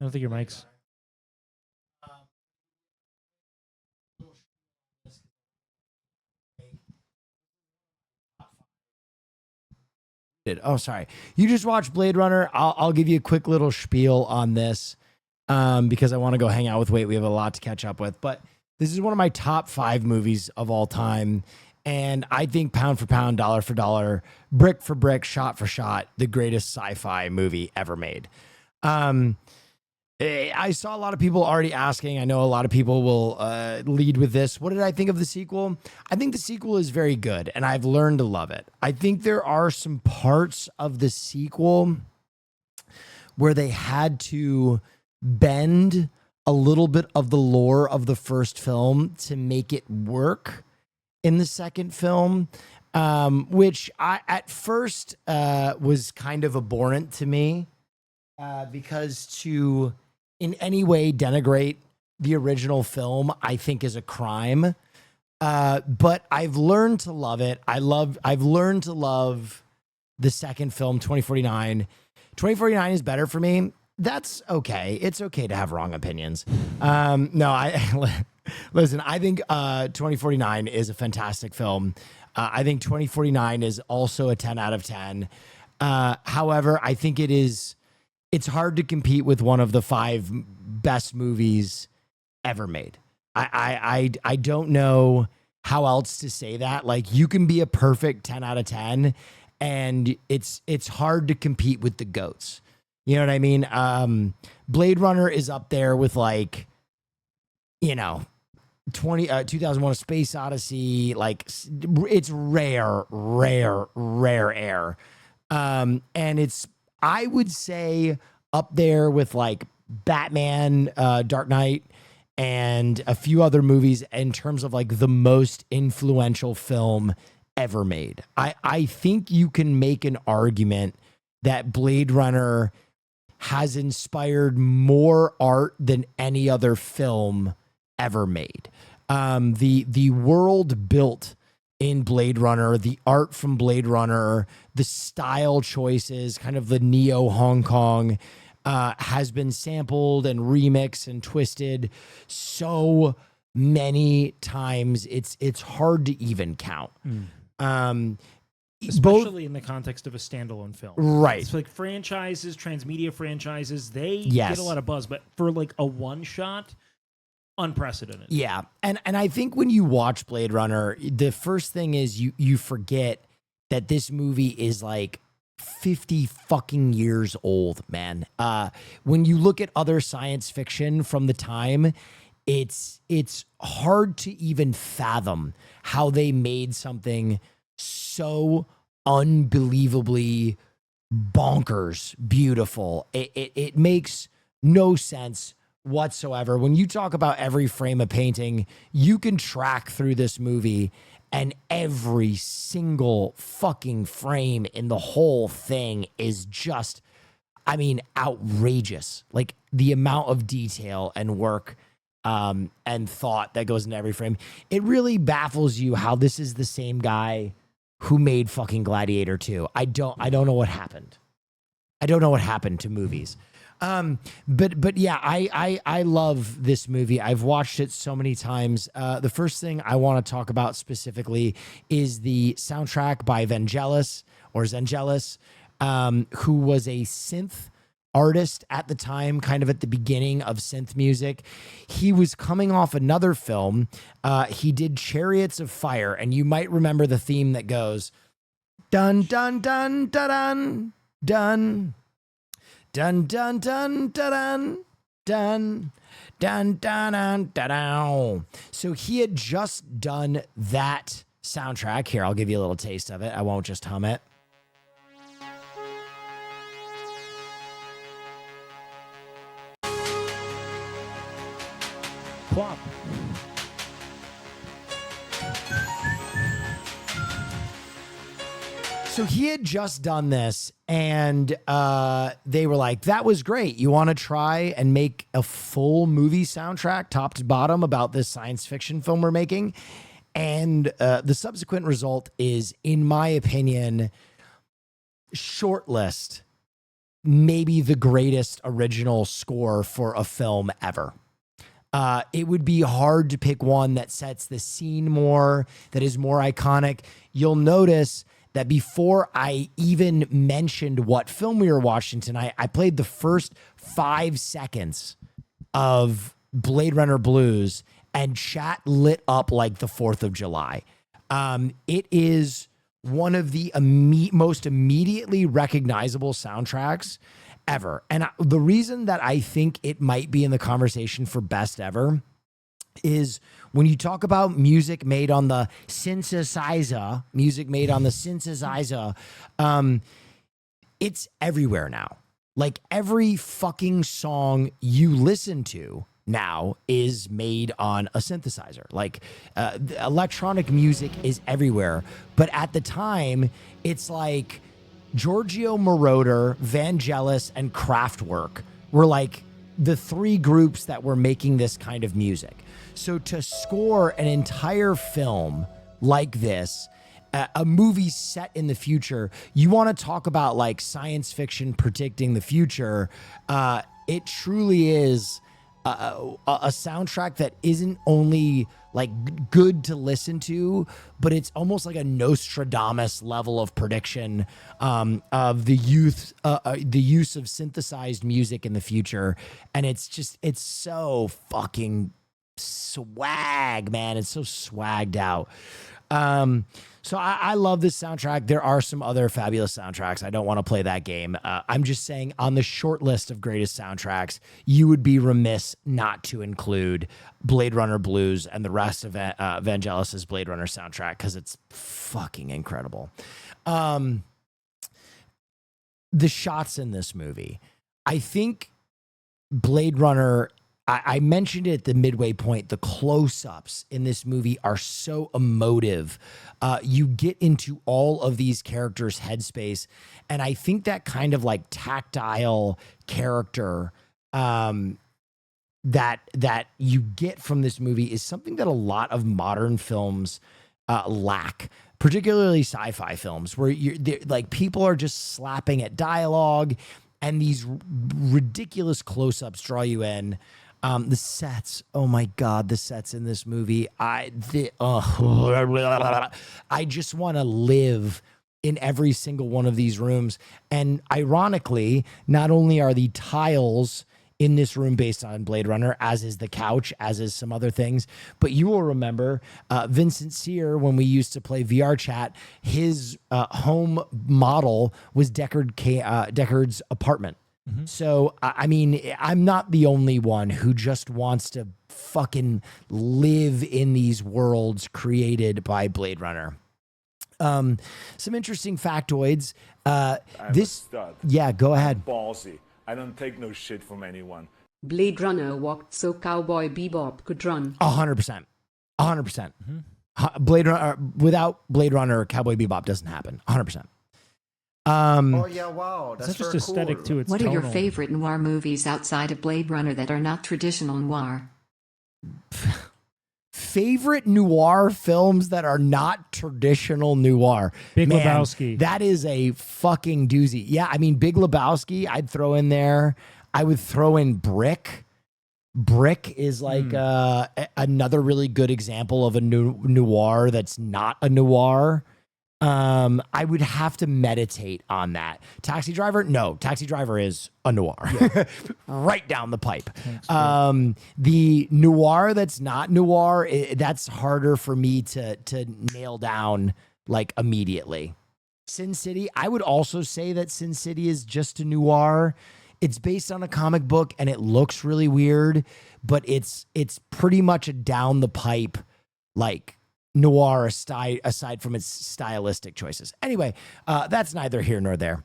I don't think your mic's. Oh, sorry. You just watched Blade Runner. I'll give you a quick little spiel on this because I want to go hang out with Wait. We have a lot to catch up with. But this is one of my top 5 movies of all time. And I think pound for pound, dollar for dollar, brick for brick, shot for shot, the greatest sci-fi movie ever made. I saw a lot of people already asking. I know a lot of people will lead with this. What did I think of the sequel? I think the sequel is very good, and I've learned to love it. I think there are some parts of the sequel where they had to bend a little bit of the lore of the first film to make it work in the second film, which I at first was kind of abhorrent to me because to in any way denigrate the original film, I think is a crime. But I've learned to love it. I've learned to love the second film, 2049. 2049 is better for me. That's okay. It's okay to have wrong opinions. Listen, I think 2049 is a fantastic film. I think 2049 is also a 10 out of 10. However, I think it's hard to compete with one of the 5 best movies ever made. I don't know how else to say that. Like, you can be a perfect 10 out of 10 and it's hard to compete with the GOATs. You know what I mean? Blade Runner is up there with, like, 2001: A Space Odyssey. Like, it's rare air. And it's, I would say, up there with like Batman, Dark Knight, and a few other movies in terms of like the most influential film ever made. I think you can make an argument that Blade Runner has inspired more art than any other film ever made. The world built in Blade Runner, the art from Blade Runner, the style choices, kind of the Neo Hong Kong, has been sampled and remixed and twisted so many times. It's hard to even count. Especially in the context of a standalone film. Right. It's like franchises, transmedia franchises, they Yes. get a lot of buzz, but for like a one shot, unprecedented. Yeah. And I think when you watch Blade Runner, the first thing is you forget that this movie is like 50 fucking years old, man. When you look at other science fiction from the time, it's hard to even fathom how they made something so unbelievably bonkers beautiful. It makes no sense whatsoever. When you talk about every frame of painting, you can track through this movie and every single fucking frame in the whole thing is just, I mean, outrageous. Like the amount of detail and work and thought that goes into every frame. It really baffles you how this is the same guy who made fucking Gladiator 2. I don't know what happened. I don't know what happened to movies. But yeah, I love this movie. I've watched it so many times. The first thing I want to talk about specifically is the soundtrack by Vangelis or Zangelis, who was a synth artist at the time, kind of at the beginning of synth music. He was coming off another film. He did Chariots of Fire, and you might remember the theme that goes dun dun dun dun dun dun dun dun dun dun dun dun dun dun dun. So he had just done that soundtrack. Here, I'll give you a little taste of it. I won't just hum it. Plop. So he had just done this, and they were like, that was great. You want to try and make a full movie soundtrack, top to bottom, about this science fiction film we're making? And the subsequent result is, in my opinion, shortlist maybe the greatest original score for a film ever. It would be hard to pick one that sets the scene more, that is more iconic. You'll notice that before I even mentioned what film we were watching tonight, I played the first 5 seconds of Blade Runner Blues, and chat lit up like the 4th of July. It is one of the most immediately recognizable soundtracks ever. And the reason that I think it might be in the conversation for best ever is when you talk about music made on the synthesizer, it's everywhere now. Like every fucking song you listen to now is made on a synthesizer. Like electronic music is everywhere. But at the time, it's like Giorgio Moroder, Vangelis, and Kraftwerk were like the 3 groups that were making this kind of music. So to score an entire film like this, a movie set in the future, you want to talk about like science fiction predicting the future. It truly is a soundtrack that isn't only like good to listen to, but it's almost like a Nostradamus level of prediction of the use of synthesized music in the future. And it's so fucking swag, man. It's so swagged out. So I love this soundtrack. There are some other fabulous soundtracks. I don't want to play that game. I'm just saying on the short list of greatest soundtracks, you would be remiss not to include Blade Runner Blues and the rest of Vangelis's Blade Runner soundtrack because it's fucking incredible. The shots in this movie, I think Blade Runner, I mentioned it at the midway point, the close-ups in this movie are so emotive. You get into all of these characters' headspace, and I think that kind of like tactile character that you get from this movie is something that a lot of modern films lack, particularly sci-fi films, where like people are just slapping at dialogue, and these ridiculous close-ups draw you in. The sets, oh my God, the sets in this movie. I just want to live in every single one of these rooms. And ironically, not only are the tiles in this room based on Blade Runner, as is the couch, as is some other things, but you will remember Vincent Sear, when we used to play VR chat, his home model was Deckard's apartment. Mm-hmm. So, I mean, I'm not the only one who just wants to fucking live in these worlds created by Blade Runner. Some interesting factoids. Yeah, go ahead. Ballsy. I don't take no shit from anyone. Blade Runner walked so Cowboy Bebop could run. 100%. 100%. Mm-hmm. Blade Runner, without Blade Runner, Cowboy Bebop doesn't happen. 100%. Oh yeah, wow, that's just aesthetic cool. to its What tonal. are your favorite noir movies outside of Blade Runner that are not traditional noir? Favorite noir films that are not traditional noir? Big Lebowski. That is a fucking doozy. Yeah, I mean, Big Lebowski, I'd throw in there. I would throw in Brick. Brick is like another really good example of a noir that's not a noir. I would have to meditate on that. Taxi Driver? No, Taxi Driver is a noir. Yeah. Right down the pipe. The noir that's not noir, that's harder for me to nail down like immediately. Sin City, I would also say that Sin City is just a noir. It's based on a comic book and it looks really weird, but it's pretty much a down the pipe like noir aside from its stylistic choices. Anyway, that's neither here nor there.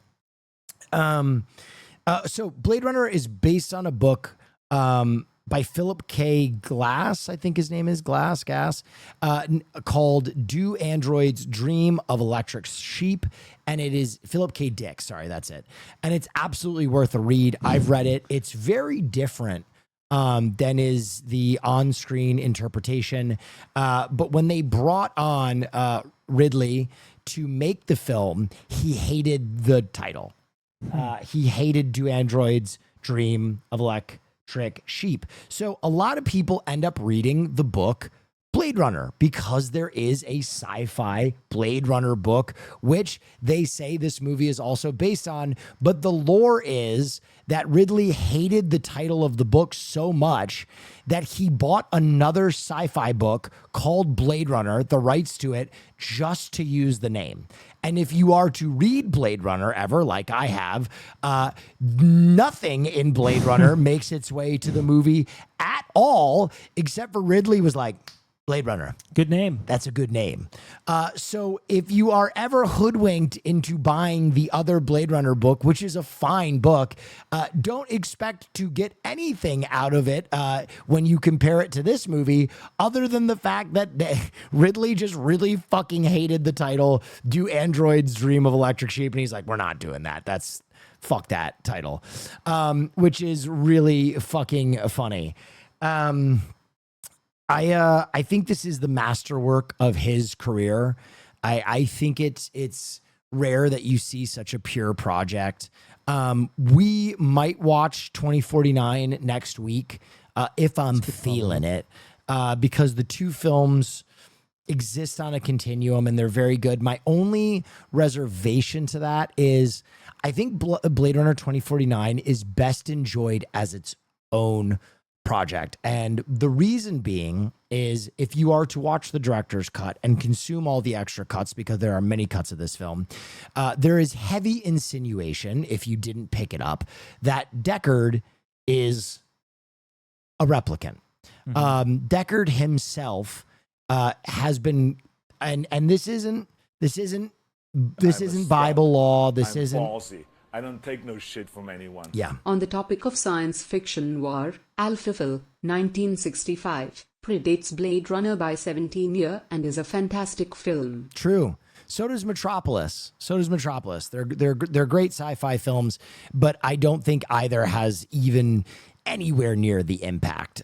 So Blade Runner is based on a book by Philip K. Glass, I think his name is Gas, called Do Androids Dream of Electric Sheep? And it is Philip K. Dick, sorry, that's it. And it's absolutely worth a read. I've read it. It's very different than is the on-screen interpretation. But when they brought on Ridley to make the film, he hated the title. He hated do androids dream of electric sheep. So a lot of people end up reading the book Blade Runner because there is a sci-fi Blade Runner book, which they say this movie is also based on. But the lore is that Ridley hated the title of the book so much that he bought another sci-fi book called Blade Runner, the rights to it, just to use the name. And if you are to read Blade Runner ever, like I have, nothing in Blade Runner makes its way to the movie at all, except for Ridley was like, Blade Runner. Good name. That's a good name. So if you are ever hoodwinked into buying the other Blade Runner book, which is a fine book, don't expect to get anything out of it when you compare it to this movie, other than the fact that Ridley just really fucking hated the title, Do Androids Dream of Electric Sheep? And he's like, we're not doing that. Fuck that title, which is really fucking funny. I think this is the masterwork of his career. I think it's rare that you see such a pure project. We might watch 2049 next week if I'm feeling it, because the two films exist on a continuum and they're very good. My only reservation to that is I think Blade Runner 2049 is best enjoyed as its own project. And the reason being is if you are to watch the director's cut and consume all the extra cuts, because there are many cuts of this film, there is heavy insinuation, if you didn't pick it up, that Deckard is a replicant. Deckard himself has been, and this isn't Bible law. I'm ballsy. I don't take no shit from anyone. Yeah. On the topic of science fiction noir, Alphaville, 1965, predates Blade Runner by 17 years and is a fantastic film. True. So does Metropolis. They're great sci-fi films, but I don't think either has even anywhere near the impact.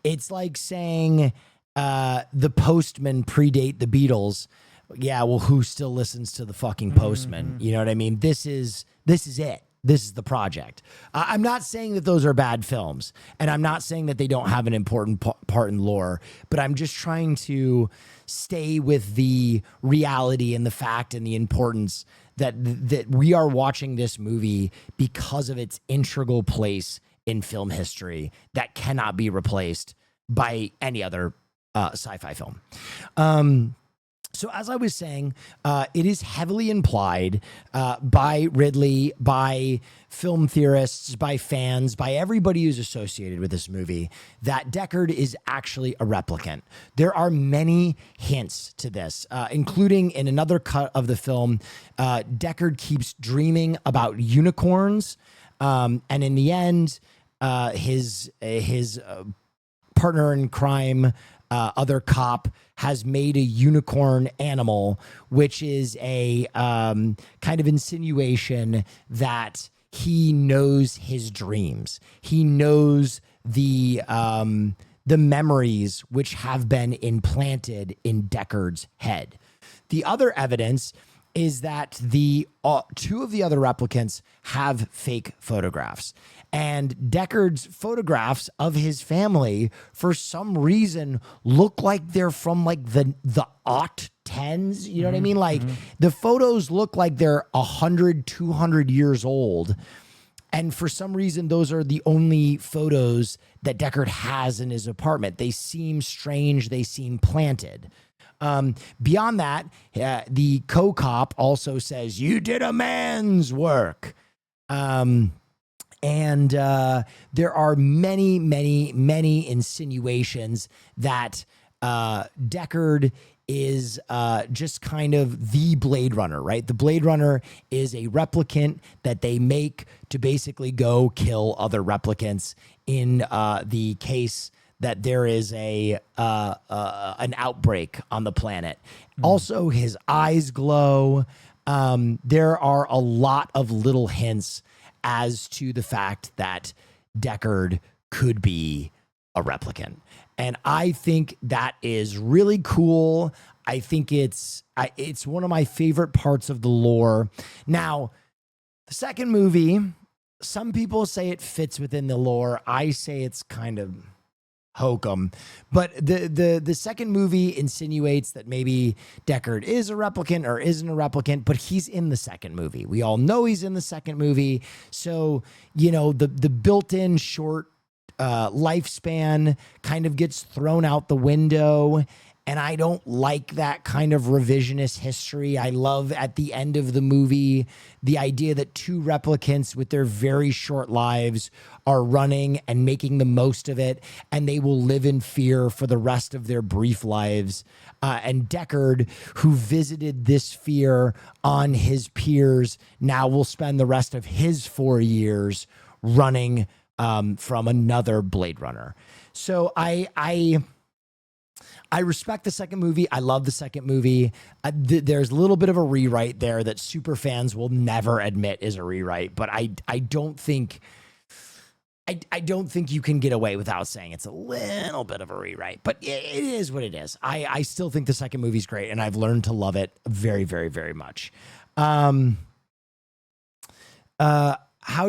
It's like saying The Postman predate the Beatles. Yeah, well, who still listens to the fucking Postman? You know what I mean? This is it. This is the project. I'm not saying that those are bad films, and I'm not saying that they don't have an important part in lore, but I'm just trying to stay with the reality and the fact and the importance that we are watching this movie because of its integral place in film history that cannot be replaced by any other sci-fi film. So as I was saying, it is heavily implied by Ridley, by film theorists, by fans, by everybody who's associated with this movie, that Deckard is actually a replicant. There are many hints to this, including in another cut of the film, Deckard keeps dreaming about unicorns, and in the end, his partner in crime, other cop, has made a unicorn animal, which is a kind of insinuation that he knows his dreams. He knows the memories which have been implanted in Deckard's head. The other evidence is that the two of the other replicants have fake photographs. And Deckard's photographs of his family, for some reason, look like they're from like the aught 10s. You know what I mean? Like the photos look like they're 100, 200 years old. And for some reason, those are the only photos that Deckard has in his apartment. They seem strange. They seem planted. Beyond that, the co-cop also says, "You did a man's work." And there are many, many, many insinuations that Deckard is just kind of the Blade Runner, right? The Blade Runner is a replicant that they make to basically go kill other replicants in the case that there is an outbreak on the planet. Also, his eyes glow. There are a lot of little hints as to the fact that Deckard could be a replicant. And I think that is really cool. I think it's one of my favorite parts of the lore. Now, The second movie, some people say it fits within the lore. I say it's kind of hokum. But the second movie insinuates that maybe Deckard is a replicant or isn't a replicant, but he's in the second movie. We all know he's in the second movie. So, you know, the built-in short lifespan kind of gets thrown out the window. And I don't like that kind of revisionist history. I love at the end of the movie the idea that two replicants with their very short lives are running and making the most of it, and they will live in fear for the rest of their brief lives. And Deckard, who visited this fear on his peers, now will spend the rest of his 4 years running from another Blade Runner. So I respect the second movie. I love the second movie. There's a little bit of a rewrite there that super fans will never admit is a rewrite, but I don't think you can get away without saying it's a little bit of a rewrite. But it is what it is. I still think the second movie's great, and I've learned to love it very, very, very much. How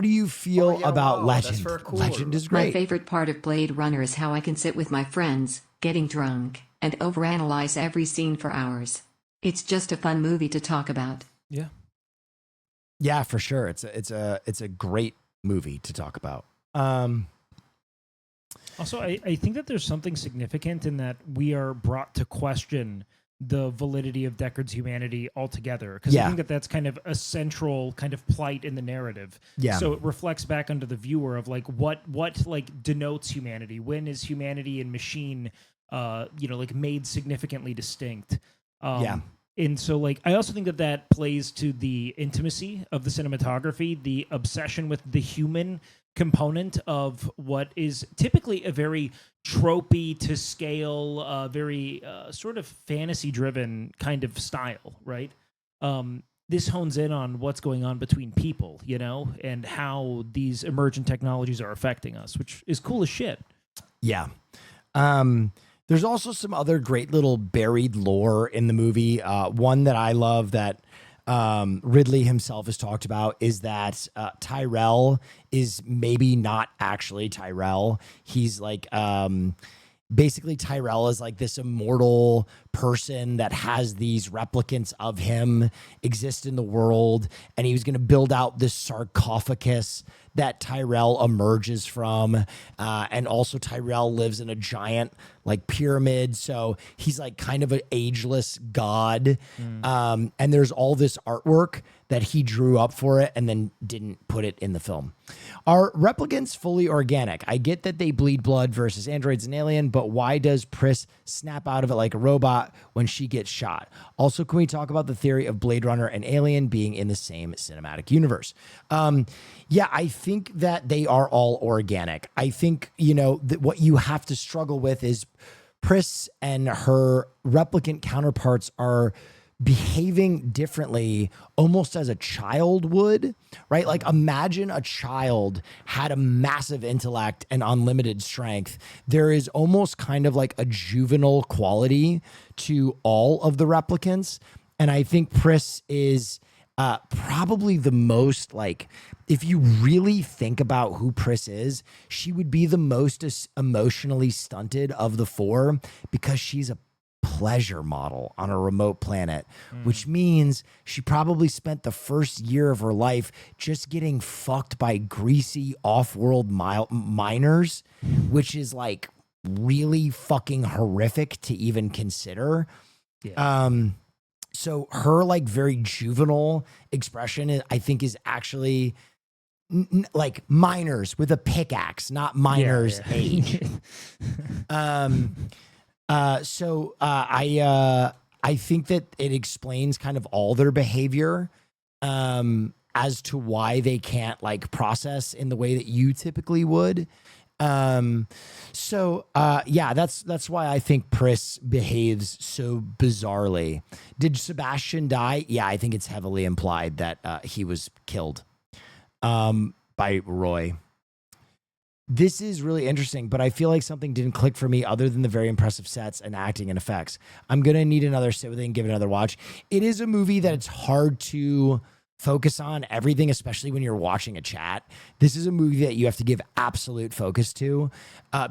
do you feel about Legend? Cool. Legend is great. My favorite part of Blade Runner is how I can sit with my friends, getting drunk, and overanalyze every scene for hours. It's just a fun movie to talk about. Yeah, for sure. It's a great movie to talk about. Also, I think that there's something significant in that we are brought to question the validity of Deckard's humanity altogether. Because I think that that's kind of a central kind of plight in the narrative. Yeah. So it reflects back onto the viewer of like what like denotes humanity. When is humanity and machine, like made significantly distinct? And so, like, I also think that that plays to the intimacy of the cinematography, the obsession with the human component of what is typically a very tropey to scale, very sort of fantasy-driven kind of style, right? This hones in on what's going on between people, and how these emergent technologies are affecting us, which is cool as shit. Yeah. There's also some other great little buried lore in the movie. One that I love that Ridley himself has talked about is that Tyrell is maybe not actually Tyrell. He's like, basically Tyrell is like this immortal person that has these replicants of him exist in the world. And he was going to build out this sarcophagus that Tyrell emerges from. And also Tyrell lives in a giant like pyramid. So he's like kind of an ageless god. And there's all this artwork that he drew up for it and then didn't put it in the film. Are replicants fully organic? I get that they bleed blood versus androids and alien, but why does Pris snap out of it like a robot when she gets shot? Also, can we talk about the theory of Blade Runner and Alien being in the same cinematic universe? Yeah, I think that they are all organic. I think, that what you have to struggle with is Pris and her replicant counterparts are behaving differently almost as a child would, right? Like imagine a child had a massive intellect and unlimited strength. There is almost kind of like a juvenile quality to all of the replicants. And I think Pris is probably the most like, if you really think about who Pris is, she would be the most emotionally stunted of the four because she's a pleasure model on a remote planet, which means she probably spent the first year of her life just getting fucked by greasy off-world miners, which is like really fucking horrific to even consider. So her like very juvenile expression, I think, is actually like miners with a pickaxe, not miners age. So I think that it explains kind of all their behavior as to why they can't like process in the way that you typically would. Yeah, that's why I think Pris behaves so bizarrely. Did Sebastian die? Yeah, I think it's heavily implied that he was killed by Roy. This is really interesting, but I feel like something didn't click for me other than the very impressive sets and acting and effects. I'm going to need another sit with it and give it another watch. It is a movie that it's hard to focus on everything, especially when you're watching a chat. This is a movie that you have to give absolute focus to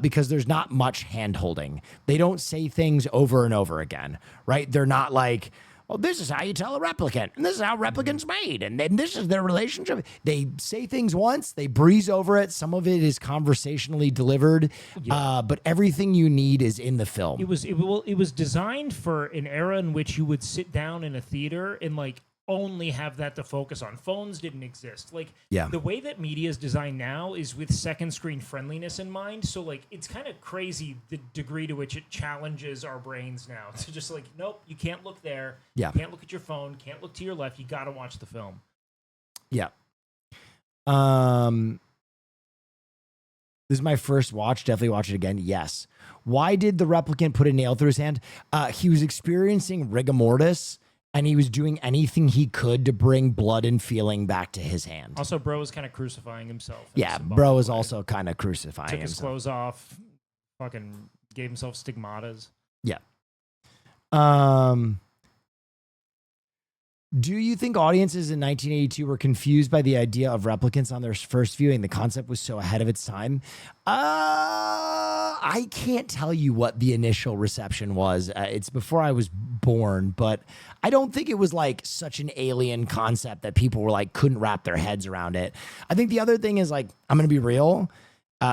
because there's not much hand holding. They don't say things over and over again, right? They're not like, well, this is how you tell a replicant, and this is how replicants made, and then this is their relationship. They say things once, they breeze over it. Some of it is conversationally delivered, but everything you need is in the film. It was designed for an era in which you would sit down in a theater and like only have that to focus on. Phones didn't exist. Like the way that media is designed now is with second screen friendliness in mind. So like it's kind of crazy the degree to which it challenges our brains now to just like, nope, you can't look there. Yeah. You can't look at your phone, can't look to your left. You got to watch the film. Yeah. This is my first watch. Definitely watch it again. Yes. Why did the replicant put a nail through his hand? He was experiencing rigor mortis, and he was doing anything he could to bring blood and feeling back to his hand. Also, bro was kind of crucifying himself. Yeah, bro was also kind of crucifying Took his himself. clothes off, fucking gave himself stigmatas. Yeah. Do you think audiences in 1982 were confused by the idea of replicants on their first viewing? The concept was so ahead of its time. I can't tell you what the initial reception was. It's before I was born, but I don't think it was like such an alien concept that people were like, couldn't wrap their heads around it. I think the other thing is like, I'm going to be real.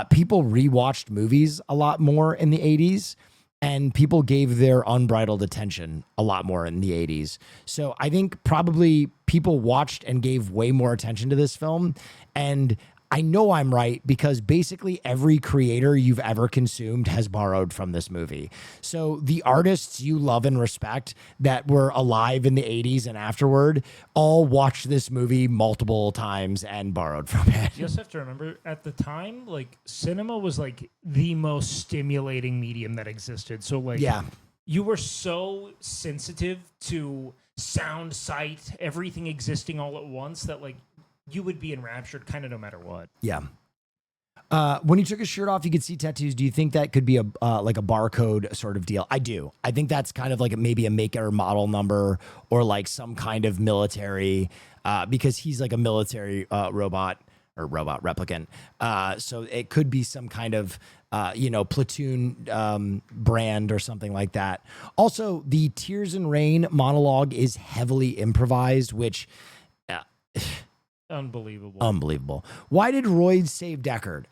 People rewatched movies a lot more in the 80s. And people gave their unbridled attention a lot more in the 80s. So I think probably people watched and gave way more attention to this film. And I know I'm right because basically every creator you've ever consumed has borrowed from this movie. So the artists you love and respect that were alive in the 80s and afterward all watched this movie multiple times and borrowed from it. You also have to remember at the time, like cinema was like the most stimulating medium that existed. So like you were so sensitive to sound, sight, everything existing all at once that like you would be enraptured kind of no matter what. Yeah. When he took his shirt off, you could see tattoos. Do you think that could be a like a barcode sort of deal? I do. I think that's kind of like maybe a make or model number or like some kind of military because he's like a military robot replicant. So it could be some kind of platoon brand or something like that. Also, the Tears and Rain monologue is heavily improvised, which Unbelievable. Why did Roy save Deckard?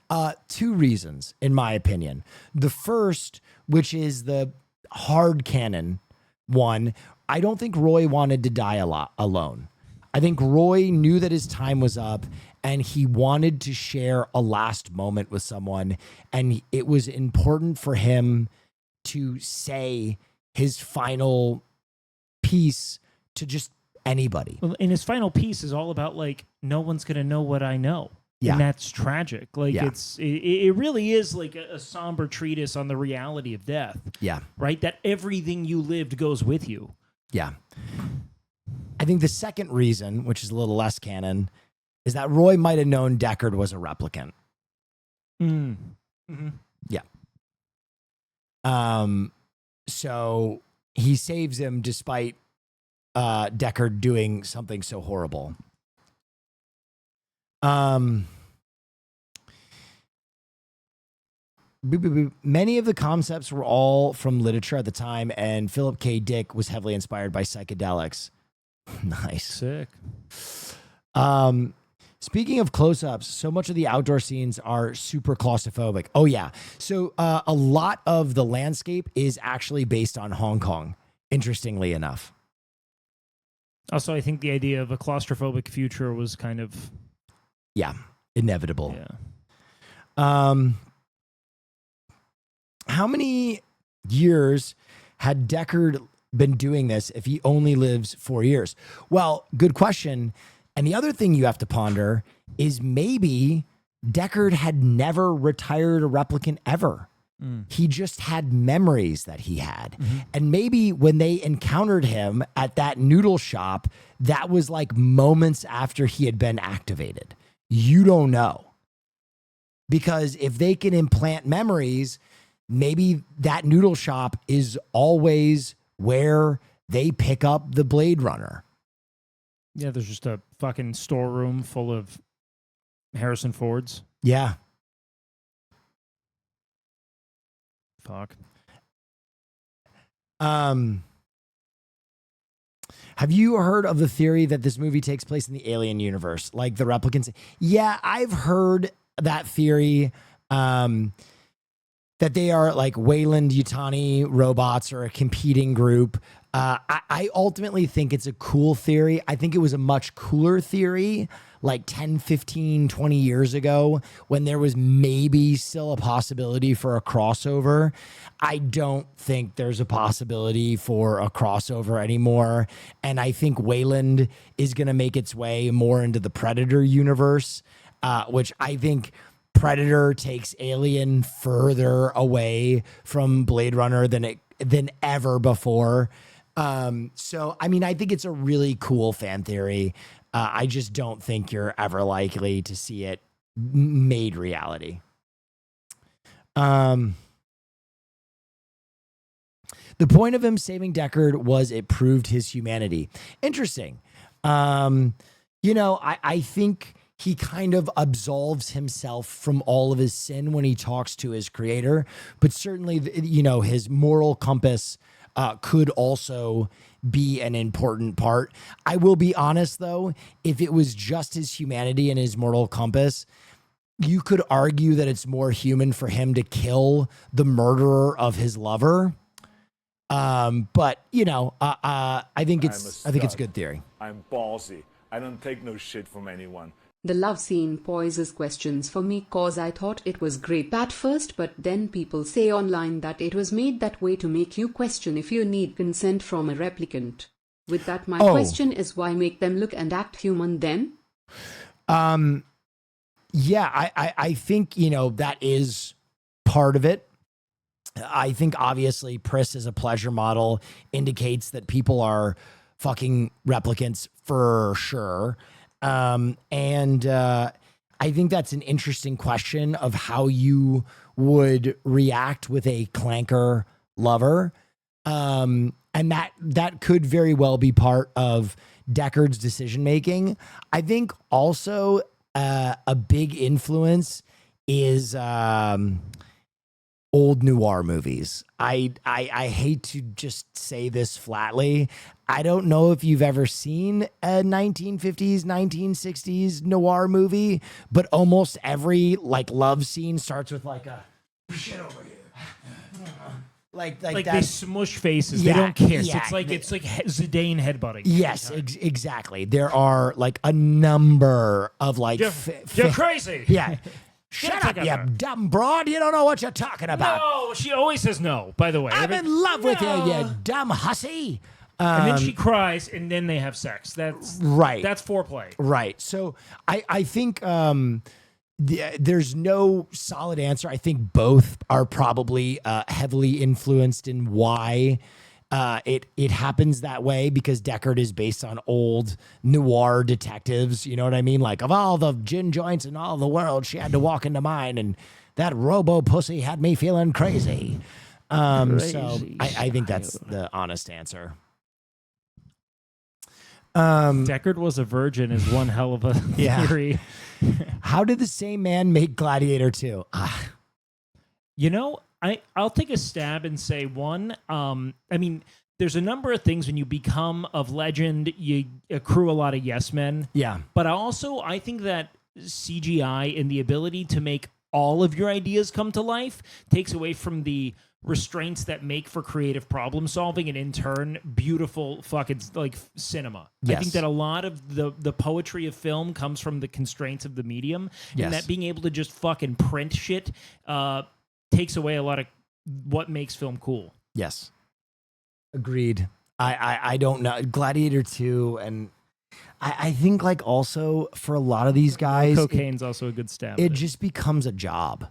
Two reasons, in my opinion. The first, which is the hard canon one, I don't think Roy wanted to die alone. I think Roy knew that his time was up and he wanted to share a last moment with someone. And it was important for him to say his final piece to just anybody. Well, and his final piece is all about like, no one's going to know what I know. Yeah. And that's tragic. Like it really is like a somber treatise on the reality of death. Yeah. Right? That everything you lived goes with you. Yeah. I think the second reason, which is a little less canon, is that Roy might have known Deckard was a replicant. Mm-hmm. Yeah. So he saves him despite Deckard doing something so horrible. Many of the concepts were all from literature at the time, and Philip K. Dick was heavily inspired by psychedelics. Nice. Sick. Speaking of close-ups, so much of the outdoor scenes are super claustrophobic. Oh, yeah. So a lot of the landscape is actually based on Hong Kong, interestingly enough. Also, I think the idea of a claustrophobic future was kind of... Yeah, inevitable. Yeah. How many years had Deckard been doing this if he only lives 4 years? Well, good question. And the other thing you have to ponder is maybe Deckard had never retired a replicant ever. He just had memories that he had. Mm-hmm. And maybe when they encountered him at that noodle shop, that was like moments after he had been activated. You don't know. Because if they can implant memories, maybe that noodle shop is always where they pick up the Blade Runner. Yeah, there's just a fucking storeroom full of Harrison Fords. Yeah. Fuck. Have you heard of the theory that this movie takes place in the Alien universe, like the replicants? Yeah, I've heard that theory. That they are like Weyland Yutani robots or a competing group. I ultimately think it's a cool theory. I think it was a much cooler theory like 10, 15, 20 years ago when there was maybe still a possibility for a crossover. I don't think there's a possibility for a crossover anymore. And I think Weyland is going to make its way more into the Predator universe, which I think Predator takes Alien further away from Blade Runner than ever before. So, I mean, I think it's a really cool fan theory. I just don't think you're ever likely to see it made reality. The point of him saving Deckard was it proved his humanity. Interesting. I think he kind of absolves himself from all of his sin when he talks to his creator, but certainly, his moral compass could also be an important part. I will be honest, though, if it was just his humanity and his moral compass, you could argue that it's more human for him to kill the murderer of his lover. But I think it's a good theory. I'm ballsy. I don't take no shit from anyone. The love scene poses questions for me cause I thought it was great at first, but then people say online that it was made that way to make you question if you need consent from a replicant. With that, my question is, why make them look and act human then? Yeah, I think, that is part of it. I think obviously Pris as a pleasure model indicates that people are fucking replicants for sure. I think that's an interesting question of how you would react with a clanker lover. And that could very well be part of Deckard's decision-making. I think also a big influence is old noir movies. I hate to just say this flatly. I don't know if you've ever seen a 1950s, 1960s noir movie, but almost every love scene starts with like a shit over here. Like they smush faces. Yeah, they don't kiss. yeah, it's like Zidane headbutting. Yes, exactly. There are like a number of like you're crazy. Yeah. Shut up, you dumb broad. You don't know what you're talking about. No, she always says no, by the way. I'm in love with you dumb hussy. And then she cries, and then they have sex. That's right. That's foreplay. Right. So I think there's no solid answer. I think both are probably heavily influenced in why it happens that way, because Deckard is based on old noir detectives. You know what I mean? Like, of all the gin joints in all the world, she had to walk into mine, and that robo pussy had me feeling crazy. So I think that's the honest answer. Deckard was a virgin is one hell of a theory. How did the same man make Gladiator 2? I'll take a stab and say one. There's a number of things when you become of legend, you accrue a lot of yes men. Yeah. But I think that CGI and the ability to make all of your ideas come to life takes away from the restraints that make for creative problem solving and in turn beautiful fucking like cinema. Yes. I think that a lot of the poetry of film comes from the constraints of the medium, Yes. and that being able to just fucking print shit takes away a lot of what makes film cool. Yes. Agreed. I don't know. Gladiator 2, and I think like also for a lot of these guys, Cocaine's also a good stab. it just becomes a job.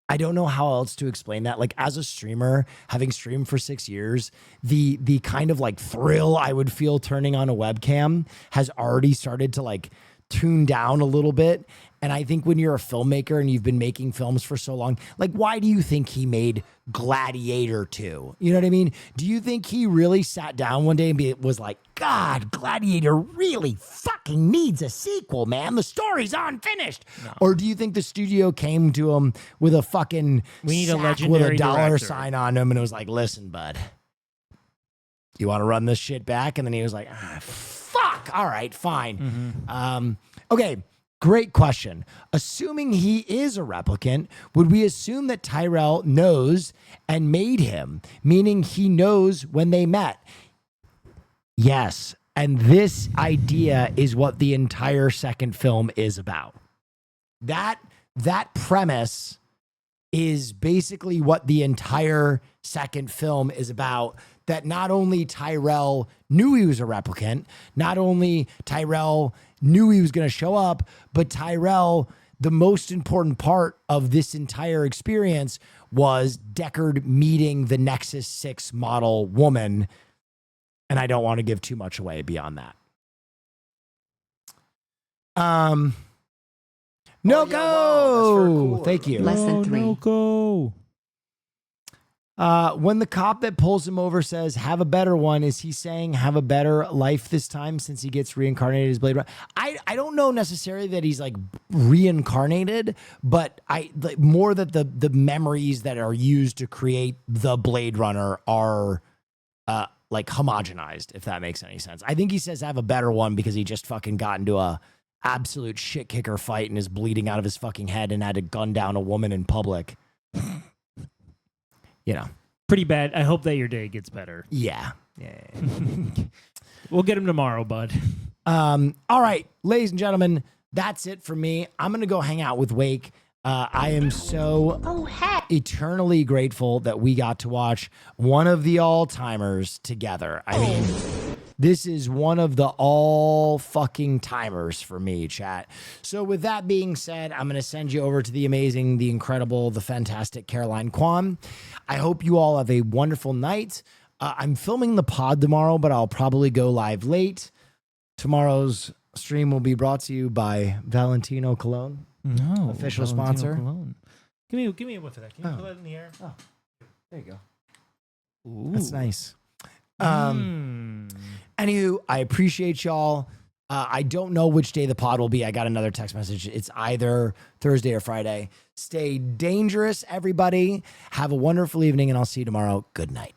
I don't know how else to explain that. Like, as a streamer, having streamed for 6 years, the kind of like thrill I would feel turning on a webcam has already started to like tuned down a little bit. And I think when you're a filmmaker and you've been making films for so long, like, why do you think he made Gladiator 2? You know what I mean? Do you think he really sat down one day and was like, God, Gladiator really fucking needs a sequel, man. The story's unfinished. No. Or do you think the studio came to him with a fucking we need sack a legendary with a dollar director. sign on him and it was like, listen, bud, you want to run this shit back? And then he was like, fuck. All right, fine. Okay. Great question. Assuming he is a replicant, would we assume that Tyrell knows and made him, meaning he knows when they met? Yes. And this idea is what the entire second film is about. That premise is basically what the entire second film is about. That not only Tyrell knew he was a replicant, not only Tyrell knew he was going to show up, but Tyrell, the most important part of this entire experience was Deckard meeting the Nexus 6 model woman. And I don't want to give too much away beyond that. No yeah, go. wow, that's very cool. Thank you. Lesson 3. No go. When the cop that pulls him over says, have a better one, is he saying have a better life this time since he gets reincarnated as Blade Runner? I don't know necessarily that he's like reincarnated, but more that the memories that are used to create the Blade Runner are like homogenized, if that makes any sense. I think he says have a better one because he just fucking got into a absolute shit kicker fight and is bleeding out of his fucking head and had to gun down a woman in public. You know, Pretty bad. I hope that your day gets better. yeah. We'll get him tomorrow, bud. All right, ladies and gentlemen, that's it for me. I'm going to go hang out with Wake. I am so eternally grateful that we got to watch one of the all-timers together. I mean, this is one of the all fucking timers for me, chat. So with that being said, I'm going to send you over to the amazing, the incredible, the fantastic Caroline Kwan. I hope you all have a wonderful night. I'm filming the pod tomorrow, but I'll probably go live late. Tomorrow's stream will be brought to you by Valentino Cologne. No. Official Valentino sponsor. Cologne. Give me a whiff of that. Can you Oh. put that in the air? Oh, there you go. Ooh. That's nice. Anywho, I appreciate y'all. I don't know which day the pod will be. I got another text message. It's either Thursday or Friday. Stay dangerous, everybody. Have a wonderful evening, and I'll see you tomorrow. Good night.